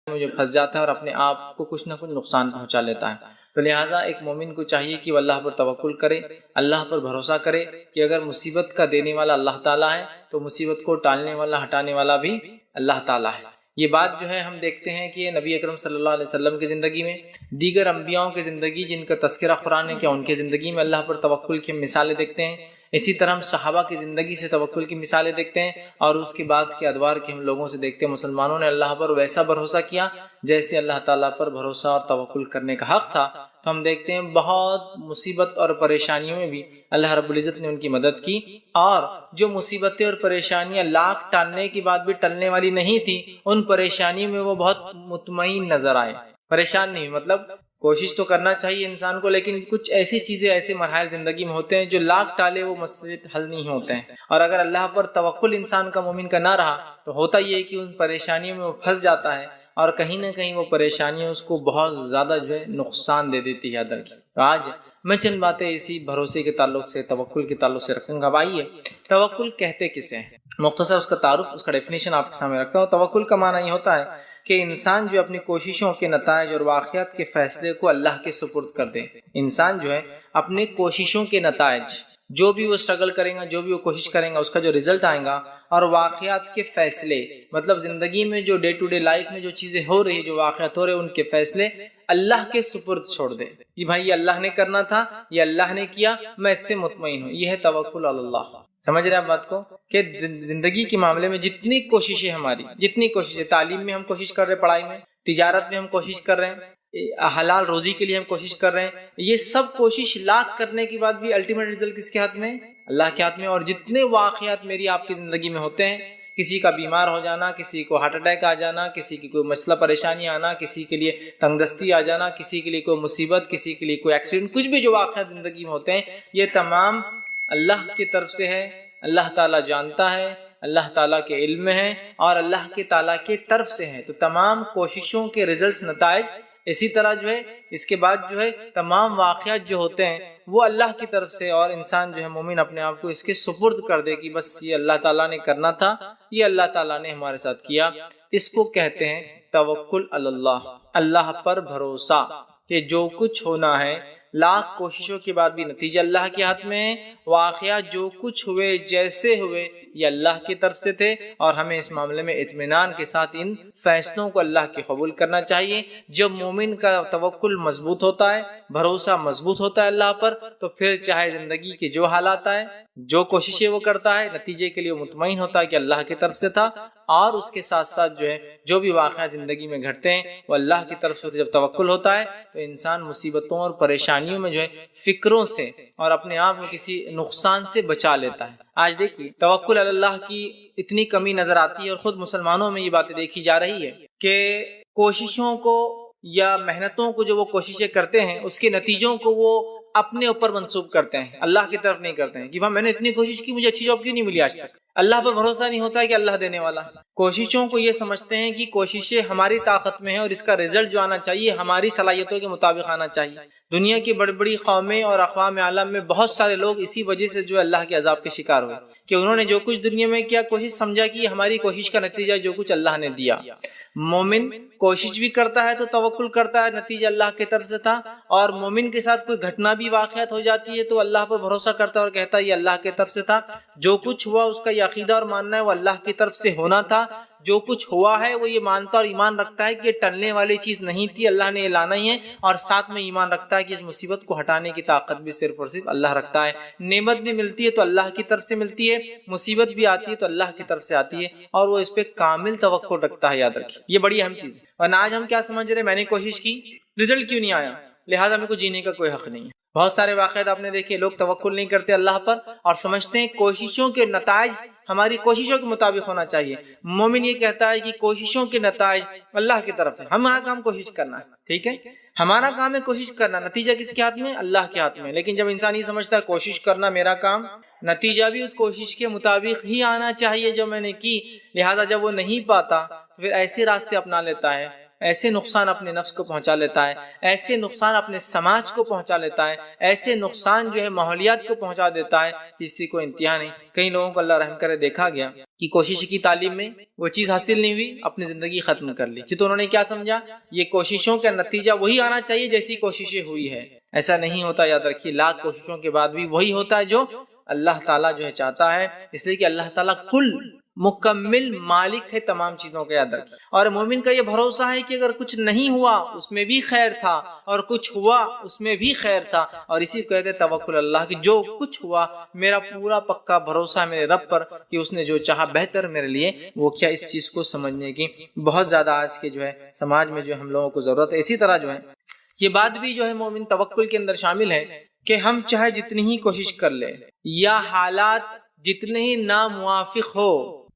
میں جو پھنس جاتا ہے اور اپنے آپ کو کچھ نہ کچھ نقصان پہنچا لیتا ہے۔ تو لہٰذا ایک مومن کو چاہیے کہ وہ اللہ پر توکل کرے، اللہ پر بھروسہ کرے کہ اگر مصیبت کا دینے والا اللہ تعالیٰ ہے تو مصیبت کو ٹالنے والا ہٹانے والا بھی اللہ تعالیٰ ہے۔ یہ بات جو ہے ہم دیکھتے ہیں کہ نبی اکرم صلی اللہ علیہ وسلم کی زندگی میں، دیگر انبیاءوں کی زندگی جن کا تذکرہ قرآن نے کیا، ان کی زندگی میں اللہ پر توکل کی مثالیں دیکھتے ہیں۔ اسی طرح ہم صحابہ کی زندگی سے توکل کی مثالیں دیکھتے ہیں، اور اس کے بعد کے ادوار کے ہم لوگوں سے دیکھتے ہیں مسلمانوں نے اللہ پر ویسا بھروسہ کیا جیسے اللہ تعالیٰ پر بھروسہ اور توکل کرنے کا حق تھا۔ تو ہم دیکھتے ہیں بہت مصیبت اور پریشانیوں میں بھی اللہ رب العزت نے ان کی مدد کی، اور جو مصیبتیں اور پریشانیاں لاکھ ٹالنے کے بعد بھی ٹلنے والی نہیں تھی، ان پریشانیوں میں وہ بہت مطمئن نظر آئے، پریشان نہیں۔ مطلب کوشش تو کرنا چاہیے انسان کو، لیکن کچھ ایسی چیزیں، ایسے مراحل زندگی میں ہوتے ہیں جو لاکھ ٹالے وہ مسئلے حل نہیں ہوتے ہیں، اور اگر اللہ پر توکل انسان کا مومن کا نہ رہا تو ہوتا یہ ہے کہ ان پریشانیوں میں وہ پھنس جاتا ہے، اور کہیں نہ کہیں وہ پریشانیاں اس کو بہت زیادہ جو ہے نقصان دے دیتی ہے اندر کی۔ تو آج میں چند باتیں اسی بھروسے کے تعلق سے، توکل کے تعلق سے رکھوں گا۔ آئیے توکل کہتے کسے ہیں، مختصر اس کا تعارف، اس کا ڈیفینیشن آپ کے سامنے رکھتا ہوں۔ توکل کا معنی یہ ہوتا ہے کہ انسان جو اپنی کوششوں کے نتائج اور واقعات کے فیصلے کو اللہ کے سپرد کر دے۔ انسان جو ہے اپنے کوششوں کے نتائج، جو بھی وہ سٹرگل کرے گا، جو بھی وہ کوشش کریں گا، اس کا جو رزلٹ آئے گا، اور واقعات کے فیصلے، مطلب زندگی میں جو ڈے ٹو ڈے لائف میں جو چیزیں ہو رہی، جو واقعات ہو رہے، ان کے فیصلے اللہ کے سپرد چھوڑ دے کہ بھائی یہ اللہ نے کرنا تھا، یہ اللہ نے کیا، میں اس سے مطمئن ہوں۔ یہ ہے توکل علی اللہ۔ سمجھ رہے ہیں آپ بات کو، کہ زندگی کے معاملے میں جتنی کوششیں ہماری، جتنی کوششیں، تعلیم میں ہم کوشش کر رہے ہیں، پڑھائی میں، تجارت میں ہم کوشش کر رہے ہیں، حلال روزی کے لیے ہم کوشش کر رہے ہیں، یہ سب کوشش لاکھ کرنے کے بعد بھی الٹیمیٹ رزلٹ کس کے ہاتھ میں؟ اللہ کے ہاتھ میں۔ اور جتنے واقعات میری آپ کی زندگی میں ہوتے ہیں، کسی کا بیمار ہو جانا، کسی کو ہارٹ اٹیک آ جانا، کسی کی کوئی مسئلہ پریشانی آنا، کسی کے لیے تنگ دستی آ جانا، کسی کے لیے کوئی مصیبت، کسی کے لیے کوئی ایکسیڈنٹ، کچھ بھی جو واقعات زندگی میں ہوتے ہیں، یہ تمام اللہ کی طرف سے ہے۔ اللہ تعالیٰ جانتا ہے، اللہ تعالیٰ کے علم میں ہے، اور اللہ کے تعالیٰ کی طرف سے ہے۔ تو تمام کوششوں کے ریزلٹس، نتائج، اسی طرح جو ہے اس کے بعد جو ہے تمام واقعات جو ہوتے ہیں وہ اللہ کی طرف سے، اور انسان جو ہے مومن اپنے آپ کو اس کے سپرد کر دے کہ بس یہ اللہ تعالیٰ نے کرنا تھا، یہ اللہ تعالیٰ نے ہمارے ساتھ کیا۔ اس کو کہتے ہیں توکل علی اللہ، اللہ پر بھروسہ، کہ جو کچھ ہونا ہے، لاکھ کوششوں کے بعد بھی نتیجہ اللہ کے ہاتھ میں ہے، واقعات جو کچھ ہوئے، جیسے ہوئے، یہ اللہ کی طرف سے تھے، اور ہمیں اس معاملے میں اطمینان کے ساتھ ان فیصلوں کو اللہ کے قبول کرنا چاہیے۔ جب مومن کا توکل مضبوط ہوتا ہے، بھروسہ مضبوط ہوتا ہے اللہ پر، تو پھر چاہے زندگی کے جو حالات آئے، جو کوششیں وہ کرتا ہے، نتیجے کے لیے وہ مطمئن ہوتا ہے کہ اللہ کی طرف سے تھا، اور اس کے ساتھ ساتھ جو ہے جو بھی واقعات زندگی میں گھٹتے ہیں وہ اللہ کی طرف سے۔ جب توکل ہوتا ہے تو انسان مصیبتوں اور پریشانیوں میں جو ہے فکروں سے اور اپنے آپ میں کسی نقصان سے بچا لیتا ہے۔ آج دیکھیے توکل علی اللہ کی اتنی کمی نظر آتی ہے، اور خود مسلمانوں میں یہ باتیں دیکھی جا رہی ہے کہ کوششوں کو یا محنتوں کو جو وہ کوششیں کرتے ہیں، اس کے نتیجوں کو وہ اپنے اوپر منسوب کرتے ہیں، اللہ کی طرف نہیں کرتے ہیں کہ بھائی میں نے اتنی کوشش کی، مجھے اچھی جاب کیوں نہیں ملی آج تک۔ اللہ پر بھروسہ نہیں ہوتا ہے کہ اللہ دینے والا۔ کوششوں کو یہ سمجھتے ہیں کہ کوششیں ہماری طاقت میں ہیں، اور اس کا رزلٹ جو آنا چاہیے ہماری صلاحیتوں کے مطابق آنا چاہیے۔ دنیا کی بڑی بڑی قومیں اور اقوام عالم میں بہت سارے لوگ اسی وجہ سے جو اللہ کے عذاب کے شکار ہوئے کہ انہوں نے جو کچھ دنیا میں کیا، کوشش سمجھا کہ ہماری کوشش کا نتیجہ جو کچھ اللہ نے دیا۔ مومن کوشش بھی کرتا ہے تو توکل کرتا ہے، نتیجہ اللہ کی طرف سے تھا، اور مومن کے ساتھ کوئی گھٹنا بھی واقعات ہو جاتی ہے تو اللہ پر بھروسہ کرتا ہے اور کہتا ہے یہ اللہ کی طرف سے تھا، جو کچھ ہوا اس کا یہ عقیدہ اور ماننا ہے وہ اللہ کی طرف سے ہونا تھا، جو کچھ ہوا ہے وہ یہ مانتا اور ایمان رکھتا ہے کہ یہ ٹلنے والی چیز نہیں تھی، اللہ نے یہ لانا ہی ہے، اور ساتھ میں ایمان رکھتا ہے کہ اس مصیبت کو ہٹانے کی طاقت بھی صرف اور صرف اللہ رکھتا ہے۔ نعمت بھی ملتی ہے تو اللہ کی طرف سے ملتی ہے، مصیبت بھی آتی ہے تو اللہ کی طرف سے آتی ہے، اور وہ اس پہ کامل توکل رکھتا ہے۔ یاد رکھیے یہ بڑی اہم چیز ہے۔ ورنہ آج ہم کیا سمجھ رہے ہیں، میں نے کوشش کی، رزلٹ کیوں نہیں آیا، لہٰذا میرے کو جینے کا کوئی حق نہیں ہے۔ بہت سارے واقعات آپ نے دیکھے، لوگ توکل نہیں کرتے اللہ پر اور سمجھتے ہیں کوششوں کے نتائج ہماری کوششوں کے مطابق ہونا چاہیے۔ مومن یہ کہتا ہے کہ کوششوں کے نتائج اللہ کی طرف ہے، ہمارا کام کوشش کرنا ہے، ٹھیک ہے، ہمارا کام ہے کوشش کرنا، نتیجہ کس کے ہاتھ میں؟ اللہ کے ہاتھ میں۔ لیکن جب انسان یہ سمجھتا ہے کوشش کرنا میرا کام، نتیجہ بھی اس کوشش کے مطابق ہی آنا چاہیے جو میں نے کی، لہذا جب وہ نہیں پاتا تو پھر ایسے راستے اپنا لیتا ہے ایسے نقصان اپنے نفس کو پہنچا لیتا ہے، ایسے نقصان اپنے سماج کو پہنچا لیتا ہے، ایسے نقصان جو ہے ماحولیات کو پہنچا دیتا ہے، کسی کو انتہا نہیں۔ کئی لوگوں کو اللہ رحم کرے دیکھا گیا کہ کوشش کی تعلیم میں وہ چیز حاصل نہیں ہوئی، اپنی زندگی ختم کر لی، کہ تو انہوں نے کیا سمجھا یہ کوششوں کا نتیجہ وہی آنا چاہیے جیسی کوششیں ہوئی ہے۔ ایسا نہیں ہوتا، یاد رکھیے، لاکھ کوششوں کے بعد بھی وہی ہوتا ہے جو اللہ تعالیٰ جو ہے چاہتا ہے، اس لیے کہ اللہ تعالیٰ کل مکمل مالک ہے تمام چیزوں کا، یاد رکھیے۔ اور مومن کا یہ بھروسہ ہے کہ اگر کچھ نہیں ہوا اس میں بھی خیر تھا، اور کچھ ہوا اس میں بھی خیر تھا، اور اسی کو کہتے توکل اللہ، کہ جو کچھ ہوا میرا پورا پکا بھروسہ ہے میرے رب پر کہ اس نے جو چاہا بہتر میرے لیے وہ کیا۔ اس چیز کو سمجھنے کی بہت زیادہ آج کے جو ہے سماج میں جو ہم لوگوں کو ضرورت ہے۔ اسی طرح جو ہے یہ بات بھی جو ہے مومن توکل کے اندر شامل ہے کہ ہم چاہے جتنی ہی کوشش کر لیں یا حالات جتنے ہی ناموافق ہو،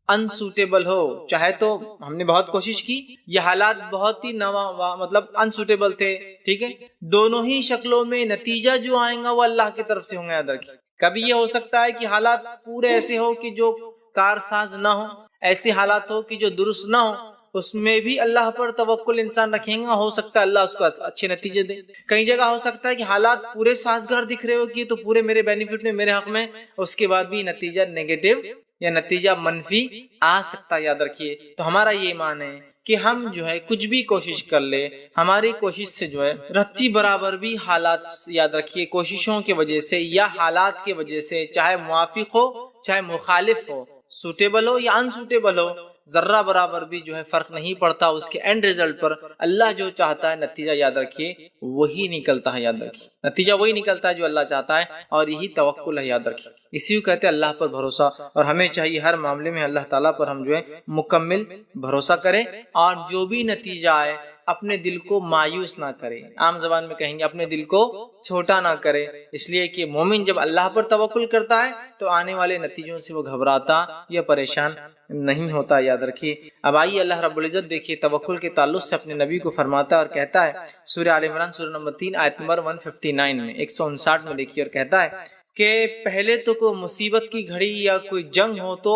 انسوٹیبل ہو، چاہے تو ہم نے بہت کوشش کی، یہ حالات بہت ہی مطلب انسوٹیبل تھے، ٹھیک ہے، دونوں ہی شکلوں میں نتیجہ جو آئے گا وہ اللہ کی طرف سے ہوں گے، یاد رکھیے۔ کبھی یہ ہو سکتا ہے کہ حالات پورے ایسے ہو کہ جو کارساز نہ ہو، ایسے حالات ہو کہ جو درست نہ ہو، اس میں بھی اللہ پر توکل انسان رکھیں گا، ہو سکتا ہے اللہ اس کو اچھے نتیجے دے۔ کئی جگہ ہو سکتا ہے کہ حالات پورے سازگار دکھ رہے ہو کہ تو پورے میرے بینیفٹ میں، میرے حق میں، اس کے بعد بھی نتیجہ نیگیٹو یا نتیجہ منفی آ سکتا ہے، یاد رکھیے۔ تو ہمارا یہ ایمان ہے کہ ہم جو ہے کچھ بھی کوشش کر لے، ہماری کوشش سے جو ہے رتی برابر بھی حالات، یاد رکھیے، کوششوں کی وجہ سے یا حالات کی وجہ سے، چاہے موافق ہو چاہے مخالف ہو، سوٹیبل ہو یا انسوٹیبل ہو، ذرہ برابر بھی جو ہے فرق نہیں پڑتا، اس کے اینڈ ریزلٹ پر اللہ جو چاہتا ہے نتیجہ، یاد رکھیے، وہی نکلتا ہے، یاد رکھیے، نتیجہ وہی نکلتا ہے جو اللہ چاہتا ہے، اور یہی توکل ہے، یاد رکھیے۔ اسی کو کہتے ہیں اللہ پر بھروسہ، اور ہمیں چاہیے ہر معاملے میں اللہ تعالیٰ پر ہم جو ہے مکمل بھروسہ کریں، اور جو بھی نتیجہ آئے اپنے دل کو مایوس نہ کرے، عام زبان میں کہیں گے اپنے دل کو چھوٹا نہ کرے، اس لیے کہ مومن جب اللہ پر توکل کرتا ہے تو آنے والے نتیجوں سے وہ گھبراتا یا پریشان نہیں ہوتا، یاد رکھیے۔ اب آئیے اللہ رب العزت دیکھیے توکل کے تعلق سے اپنے نبی کو فرماتا ہے اور کہتا ہے، سورہ آل عمران سورہ نمبر 3 آیت نمبر 159 میں 159 میں دیکھیے، اور کہتا ہے کہ پہلے تو کوئی مصیبت کی گھڑی یا کوئی جنگ ہو تو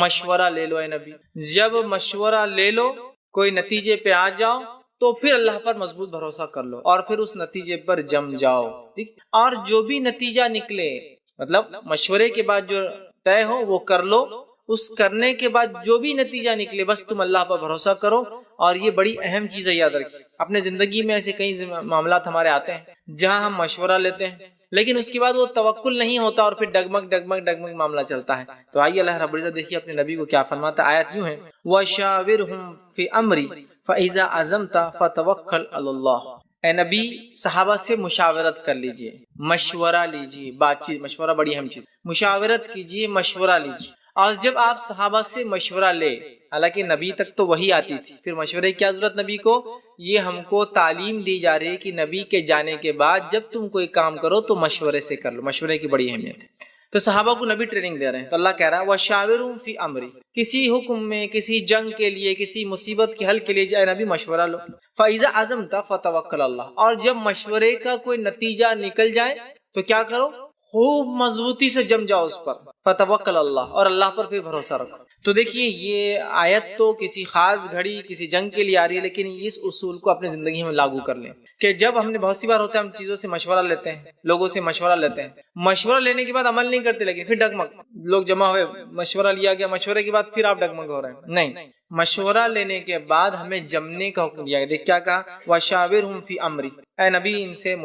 مشورہ لے لو، اے نبی، جب مشورہ لے لو، کوئی نتیجے پہ آ جاؤ تو پھر اللہ پر مضبوط بھروسہ کر لو اور پھر اس نتیجے پر جم جاؤ، ٹھیک۔ اور جو بھی نتیجہ نکلے، مطلب مشورے کے بعد جو طے ہو وہ کر لو، اس کرنے کے بعد جو بھی نتیجہ نکلے بس تم اللہ پر بھروسہ کرو۔ اور یہ بڑی اہم چیز ہے، یاد رکھیے۔ اپنے زندگی میں ایسے کئی معاملات ہمارے آتے ہیں جہاں ہم مشورہ لیتے ہیں لیکن اس کے بعد وہ توکل نہیں ہوتا اور پھر ڈگمگ معاملہ چلتا ہے۔ تو آئیے اللہ رب العزت دیکھیے اپنے نبی کو کیا فرماتا ہے، آیت یوں ہے، وَشَاوِرْهُمْ فِي أَمْرِي فَإِذَا عَزَمْتَ فَتَوَكَّلْ عَلَى اللَّهِ۔ اے نبی، صحابہ سے مشاورت کر لیجئے، مشورہ لیجئے، بات چیت، مشورہ بڑی اہم چیز، مشاورت کیجئے، مشورہ لیجئے۔ اور جب آپ صحابہ سے مشورہ لے، حالانکہ نبی تک تو وہی آتی تھی، پھر مشورے کی کیا ضرورت نبی کو؟ یہ ہم کو تعلیم دی جا رہی ہے کہ نبی کے جانے کے بعد جب تم کوئی کام کرو تو مشورے سے کر لو، مشورے کی بڑی اہمیت ہے۔ تو صحابہ کو نبی ٹریننگ دے رہے ہیں، تو اللہ کہہ رہا ہے وَشَاوِرْهُمْ فِي أَمْرِي، کسی حکم میں، کسی جنگ کے لیے، کسی مصیبت کے حل کے لیے جائے نبی مشورہ لو، فَإِذَا عَزَمْتَ فَتَوَكَّلْ عَلَى اللَّهِ، اور جب مشورے کا کوئی نتیجہ نکل جائے تو کیا کرو؟ خوب مضبوطی سے جم جاؤ اس پر، فتوکل اللہ، اور اللہ پر بھی بھروسہ رکھو۔ تو دیکھیے یہ آیت تو کسی خاص گھڑی کسی جنگ کے لیے آ رہی ہے، لیکن اس اصول کو اپنی زندگی میں لاگو کر لیں کہ جب ہم نے بہت سی بار ہوتا ہے ہم چیزوں سے مشورہ لیتے ہیں، لوگوں سے مشورہ لیتے ہیں، مشورہ لینے کے بعد عمل نہیں کرتے، لیکن پھر ڈگمگ، لوگ جمع ہوئے، مشورہ لیا گیا، مشورے کے بعد پھر آپ ڈگمگ ہو رہے ہیں، نہیں، مشورہ لینے کے بعد ہمیں جمنے کا حکم دیا گیا۔ دیکھ کیا کہا، وَشَاوِرْهُمْ فِي أَمْرِي، اے نبی ان سے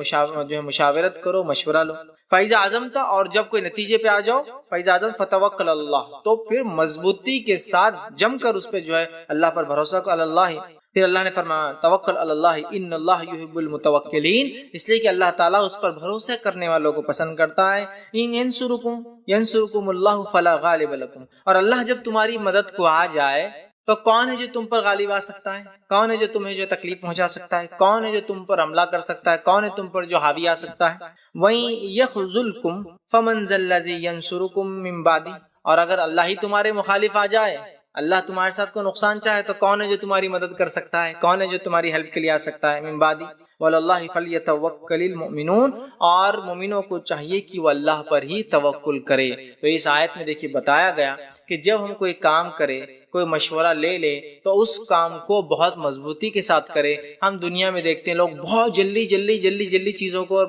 جو ہے مشاورت کرو، مشورہ لو، فَإِذَا عَزَمْتَ، اور جب کوئی نتیجے پہ آ جاؤ، فَإِذَا عَزَمْتَ فَتَوَكَّلْ عَلَى اللَّهِ، تو پھر مضبوطی کے ساتھ جم کر اس پہ جو ہے اللہ پر بھروسہ کرو، علی اللہ۔ پھر اللہ نے فرمایا توکل علی اللہ ان اللہ یحب المتوکلین، اس لیے کہ اللہ تعالیٰ اس پر بھروسہ کرنے والوں کو پسند کرتا ہے۔ ان ینصرکم اللہ فلا غالب لکم، اور اللہ جب تمہاری مدد کو آ جائے تو کون ہے جو تم پر غالب آ سکتا ہے؟ کون ہے جو تمہیں جو تکلیف پہنچا سکتا ہے؟ کون ہے جو تم پر حملہ کر سکتا ہے؟ کون ہے تم پر جو حاوی آ سکتا ہے؟ وَإِن يَخْذُلْكُمْ فَمَنْ ذَا الَّذِي يَنصُرُكُم مِّن بَعْدِهِ، اور اگر اللہ ہی تمہارے مخالف آ جائے، اللہ تمہارے ساتھ کو نقصان چاہے تو کون ہے جو تمہاری مدد کر سکتا ہے؟ کون ہے جو تمہاری ہیلپ کے لیے آ سکتا ہے؟ من بعد وَلَلَّهِ فَلْيَتَوَكَّلِ الْمُؤْمِنُونَ، اور مومنوں کو چاہیے کہ وہ اللہ پر ہی توکل کرے۔ تو اس آیت میں دیکھیے بتایا گیا کہ جب ہم کوئی کام کرے کوئی مشورہ لے لے تو اس کام کو بہت مضبوطی کے ساتھ کرے۔ ہم دنیا میں دیکھتے ہیں لوگ بہت جلدی چیزوں کو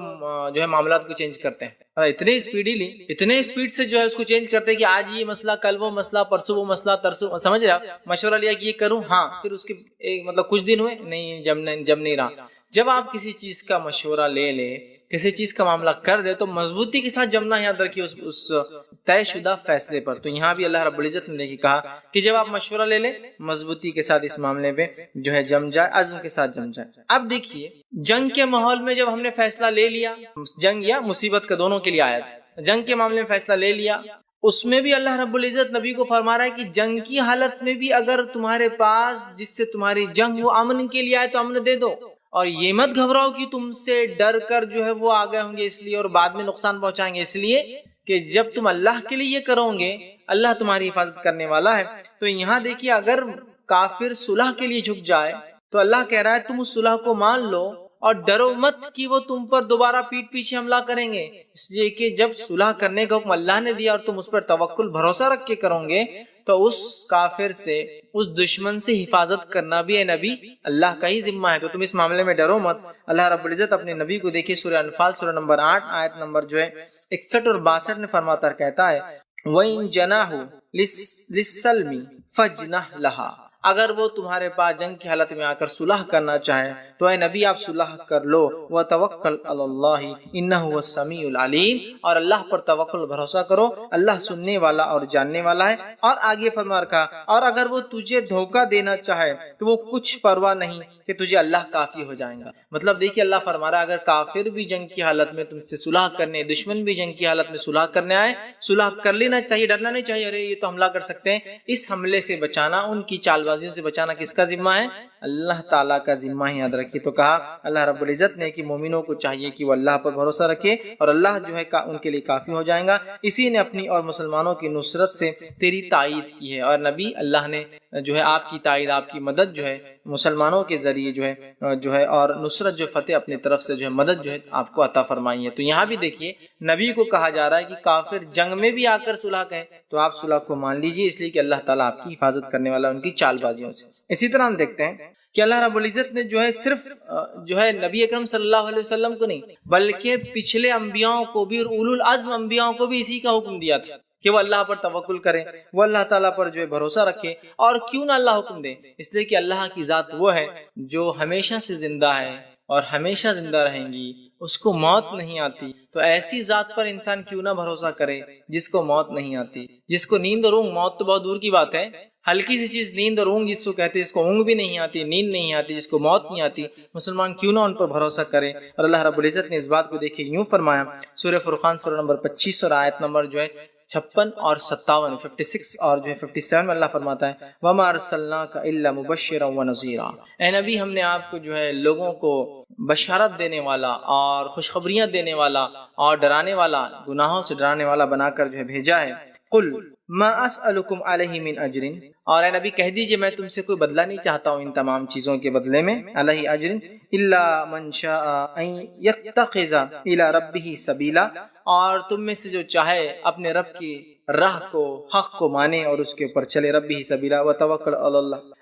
جو ہے معاملات کو چینج کرتے ہیں، اتنے اسپیڈ سے جو ہے اس کو چینج کرتے ہیں کہ آج یہ مسئلہ، کل وہ مسئلہ، پرسوں وہ مسئلہ، ترسوں، سمجھ رہے آپ؟ مشورہ لیا کہ یہ کروں، ہاں، پھر اس کے مطلب کچھ دن ہوئے نہیں، جب نہیں رہا۔ جب آپ کسی چیز کا مشورہ لے لے، کسی چیز کا معاملہ کر دے تو مضبوطی کے ساتھ جمنا یاد رکھیے اس طے شدہ فیصلے پر۔ تو یہاں بھی اللہ رب العزت نے دیکھی کہا کہ جب آپ مشورہ لے لیں مضبوطی کے ساتھ اس معاملے پہ جو ہے جم جائے، عزم کے ساتھ جم جائے۔ اب دیکھیے جنگ کے ماحول میں جب ہم نے فیصلہ لے لیا، جنگ یا مصیبت کا دونوں کے لیے آیا تھا، جنگ کے معاملے میں فیصلہ لے لیا، اس میں بھی اللہ رب العزت نبی کو فرما رہا ہے کہ جنگ کی حالت میں بھی اگر تمہارے پاس جس سے تمہاری جنگ وہ امن کے لیے آئے تو امن دے دو، اور یہ مت گھبراؤ کہ تم سے ڈر کر جو ہے وہ آ گئے ہوں گے اس لیے اور بعد میں نقصان پہنچائیں گے، اس لیے کہ جب تم اللہ کے لیے یہ کرو گے اللہ تمہاری حفاظت کرنے والا ہے۔ تو یہاں دیکھیے اگر کافر صلح کے لیے جھک جائے تو اللہ کہہ رہا ہے تم اس صلح کو مان لو اور ڈرو مت کہ وہ تم پر دوبارہ پیٹ پیچھے حملہ کریں گے، اس لیے کہ جب صلح کرنے کا حکم اللہ نے دیا اور تم اس پر توکل بھروسہ رکھ کے کرو گے تو اس کافر سے، اس دشمن سے حفاظت کرنا بھی اے نبی اللہ کا ہی ذمہ ہے۔ تو تم اس معاملے میں ڈرو مت۔ اللہ رب العزت اپنے نبی کو دیکھیے سورہ انفال سورہ نمبر 8 آیت نمبر جو ہے 61 اور 62 میں فرماتا کہتا ہے وَإِن جَنَاحُ لِلسَّلْمِ فَاجْنَحْ لَهَا، اگر وہ تمہارے پاس جنگ کی حالت میں آ کر صلح کرنا چاہے تو اے نبی آپ صلح کر لو، وَتَوَكَّلْ عَلَى اللَّهِ إِنَّهُ هُوَ السَّمِيعُ الْعَلِيمُ، اور اللہ پر توکل بھروسہ کرو، اللہ سننے والا اور جاننے والا ہے۔ اور آگے فرما رکھا اور اگر وہ تجھے دھوکہ دینا چاہے تو وہ کچھ پرواہ نہیں کہ تجھے اللہ کافی ہو جائے گا۔ مطلب دیکھیے اللہ فرما رہا ہے اگر کافر بھی جنگ کی حالت میں تم سے صلح کرنے، دشمن بھی جنگ کی حالت میں صلح کرنے آئے، صلح کر لینا چاہیے، ڈرنا نہیں چاہیے ارے یہ تو حملہ کر سکتے ہیں۔ اس حملے سے بچانا، ان کی چال بازیوں سے بچانا کس کا ذمہ ہے؟ اللہ تعالیٰ کا ذمہ ہے، یاد رکھیے۔ تو کہا اللہ رب العزت نے کہ مومنوں کو چاہیے کہ وہ اللہ پر بھروسہ رکھے اور اللہ جو ہے ان کے لیے کافی ہو جائے گا۔ اسی نے اپنی اور مسلمانوں کی نصرت سے تیری تائید کی ہے، اور نبی اللہ نے جو ہے آپ کی تائید، آپ کی مدد جو ہے مسلمانوں کے ذریعے جو ہے اور نصرت جو فتح اپنی طرف سے جو ہے مدد جو ہے آپ کو عطا فرمائی ہے۔ تو یہاں بھی دیکھیے نبی کو کہا جا رہا ہے کہ کافر جنگ میں بھی آ کر صلح کہیں تو آپ صلح کو مان لیجیے، اس لیے کہ اللہ تعالیٰ آپ کی حفاظت کرنے والا ان کی چال بازیوں سے۔ اسی طرح ہم دیکھتے ہیں کہ اللہ رب العزت نے جو ہے صرف جو ہے نبی اکرم صلی اللہ علیہ وسلم کو نہیں بلکہ پچھلے انبیاءوں کو بھی اور اولو العزم انبیاءوں کو بھی اسی کا حکم دیا تھا کہ وہ اللہ پر توکل کریں، وہ اللہ تعالیٰ پر جو ہے بھروسہ رکھے۔ اور کیوں نہ اللہ حکم دے؟ اس لیے کہ اللہ کی ذات وہ ہے جو ہمیشہ سے زندہ ہے اور ہمیشہ زندہ رہیں گی، اس کو موت نہیں آتی۔ تو ایسی ذات پر انسان کیوں نہ بھروسہ کرے جس کو موت نہیں آتی، جس کو نیند اور اونگ، موت تو بہت دور کی بات ہے، ہلکی سی چیز نیند اور اونگ جس کو کہتے ہیں، جس کو اونگ بھی نہیں آتی، نیند نہیں آتی، جس کو موت نہیں آتی، مسلمان کیوں نہ ان پر بھروسہ کرے۔ اور اللہ رب العزت نے اس بات کو دیکھے یوں فرمایا سورہ فرقان سورہ نمبر 25 اور آیت نمبر جو ہے 56 اور 57، 56 اور جو ہے 57 میں اللہ فرماتا ہے وَمَا أَرْسَلْنَاكَ إِلَّا مُبَشِّرًا وَنَذِيرًا، اے نبی ہم نے آپ کو جو ہے لوگوں کو بشارت دینے والا اور خوشخبریاں دینے والا اور ڈرانے والا، گناہوں سے ڈرانے والا بنا کر جو ہے بھیجا ہے۔ قُلْ مَا أَسْأَلُكُمْ عَلَيْهِ مِنْ أَجْرٍ، اور اے نبی کہہ دیجئے میں تم سے کوئی بدلہ نہیں چاہتا ہوں ان تمام چیزوں کے بدلے میں، علیہ اجر الا من شاء ان يتخذ الى ربه سبیلا، اور تم میں سے جو چاہے اپنے رب کی راہ کو، حق کو مانے اور اس کے اوپر چلے، ربه سبیلا وتوکل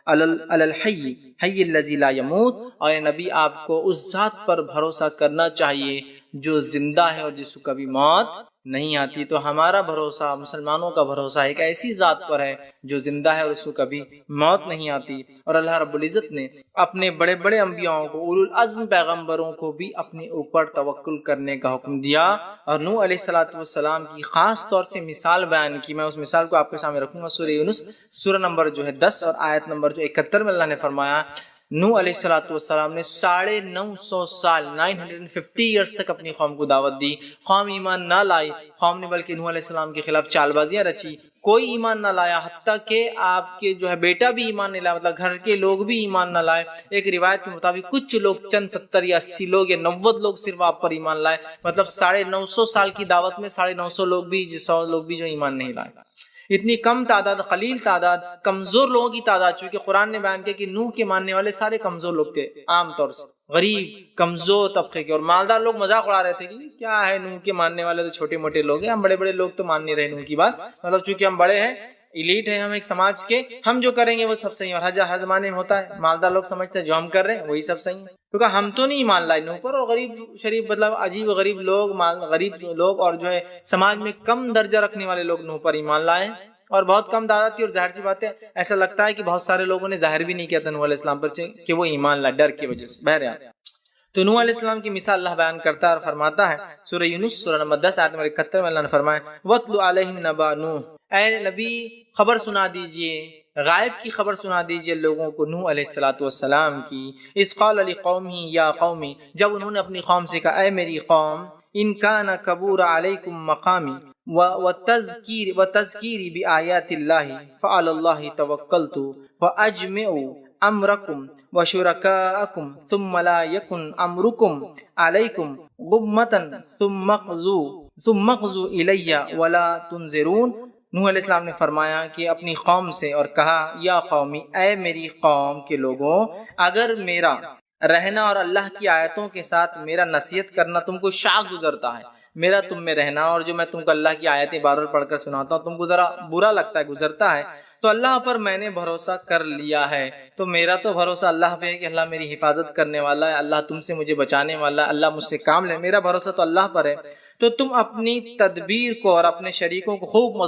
علی الحی حی الذی لا يموت، اور اے نبی آپ کو اس ذات پر بھروسہ کرنا چاہیے جو زندہ ہے اور جس کو کبھی موت نہیں آتی۔ تو ہمارا بھروسہ، مسلمانوں کا بھروسہ ایک ایسی ذات پر ہے جو زندہ ہے اور اس کو کبھی موت نہیں آتی۔ اور اللہ رب العزت نے اپنے بڑے بڑے انبیاءوں کو، اولو العزم پیغمبروں کو بھی اپنے اوپر توکل کرنے کا حکم دیا، اور نوح علیہ السلام کی خاص طور سے مثال بیان کی۔ میں اس مثال کو آپ کے سامنے رکھوں گا سورہ یونس سورہ نمبر جو ہے 10 اور آیت نمبر جو 71 میں اللہ نے فرمایا نوح علیہ السلام نے 950 سال 950 ایئرز تک اپنی قوم کو دعوت دی، قوم ایمان نہ لائی، قوم نے بلکہ نوح علیہ السلام کے خلاف چال بازیاں رچی، کوئی ایمان نہ لایا، حتیٰ کہ آپ کے جو ہے بیٹا بھی ایمان نہیں لایا، مطلب گھر کے لوگ بھی ایمان نہ لائے۔ ایک روایت کے مطابق کچھ لوگ، چند 70 یا 80 لوگ یا 90 لوگ صرف آپ پر ایمان لائے، مطلب 950 سال کی دعوت میں 950 لوگ بھی، 100 لوگ بھی جو ایمان نہیں لائے۔ اتنی کم تعداد، قلیل تعداد، کمزور لوگوں کی تعداد، چونکہ قرآن نے بیان کیا کہ نوح کے ماننے والے سارے کمزور لوگ تھے، عام طور سے غریب کمزور طبقے کے، اور مالدار لوگ مذاق اڑا رہے تھے کہ کیا ہے نوح کے ماننے والے تو چھوٹے موٹے لوگ ہیں، ہم بڑے بڑے لوگ تو مان نہیں رہے نوح کی بات، مطلب چونکہ ہم بڑے ہیں ایلیٹ ہے ہم ایک سماج کے، ہم جو کریں گے وہ سب صحیح ہے۔ اور ہر زمانے میں ہوتا ہے، مالدار لوگ سمجھتے ہیں جو ہم کر رہے ہیں وہی سب صحیح ہے، کیونکہ ہم تو نہیں مان لائے اوپر، اور غریب شریف مطلب عجیب و غریب لوگ اور جو ہے سماج میں کم درجہ رکھنے والے لوگ نوح پر ایمان لائے، اور بہت کم تعداد تھی۔ اور ظاہر سی بات ہے ایسا لگتا ہے کہ بہت سارے لوگوں نے ظاہر بھی نہیں کیا تھا نوح علیہ السلام پر کہ وہ ایمان لائے، ڈر کی وجہ سے۔ بہرحال تو نوح علیہ السلام کی مثال اللہ بیان کرتا ہے اور فرماتا ہے سورہ یونس سورہ نمبر 10 آیت نمبر 71 میں اللہ نے فرمایا وَاتْلُ عَلَيْهِمْ نَبَأَ نُوحٍ، اے نبی خبر سنا دیجئے، غائب کی خبر سنا دیجئے لوگوں کو نوح علیہ السلام کی، اذ قال لقومہ یا قومی، جب انہوں نے اپنی قوم سے کہا اے میری قوم، ان کان کبور علیکم مقامی وتذکیری بآیات اللہ فعلی اللہ توکلت فاجمعوا امرکم وشرکاءکم ثم لا یکن امرکم علیکم غمۃ ثم اقضوا الی ولا تنظرون۔ نوح علیہ السلام نے فرمایا کہ اپنی قوم سے اور کہا یا قومی، اے میری قوم کے لوگوں، اگر میرا رہنا اور اللہ کی آیتوں کے ساتھ میرا نصیحت کرنا تم کو شاق گزرتا ہے، میرا تم میں رہنا اور جو میں تم کو اللہ کی آیتیں بار بار پڑھ کر سناتا ہوں تم کو ذرا برا لگتا ہے، گزرتا ہے، تو اللہ پر میں نے بھروسہ کر لیا ہے، تو میرا تو بھروسہ اللہ پہ ہے کہ اللہ میری حفاظت کرنے والا ہے، اللہ تم سے مجھے بچانے والا ہے، اللہ مجھ سے کام لے، میرا بھروسہ تو اللہ پر ہے، تو تم اپنی تدبیر کو اور اپنے شریکوں کو خوب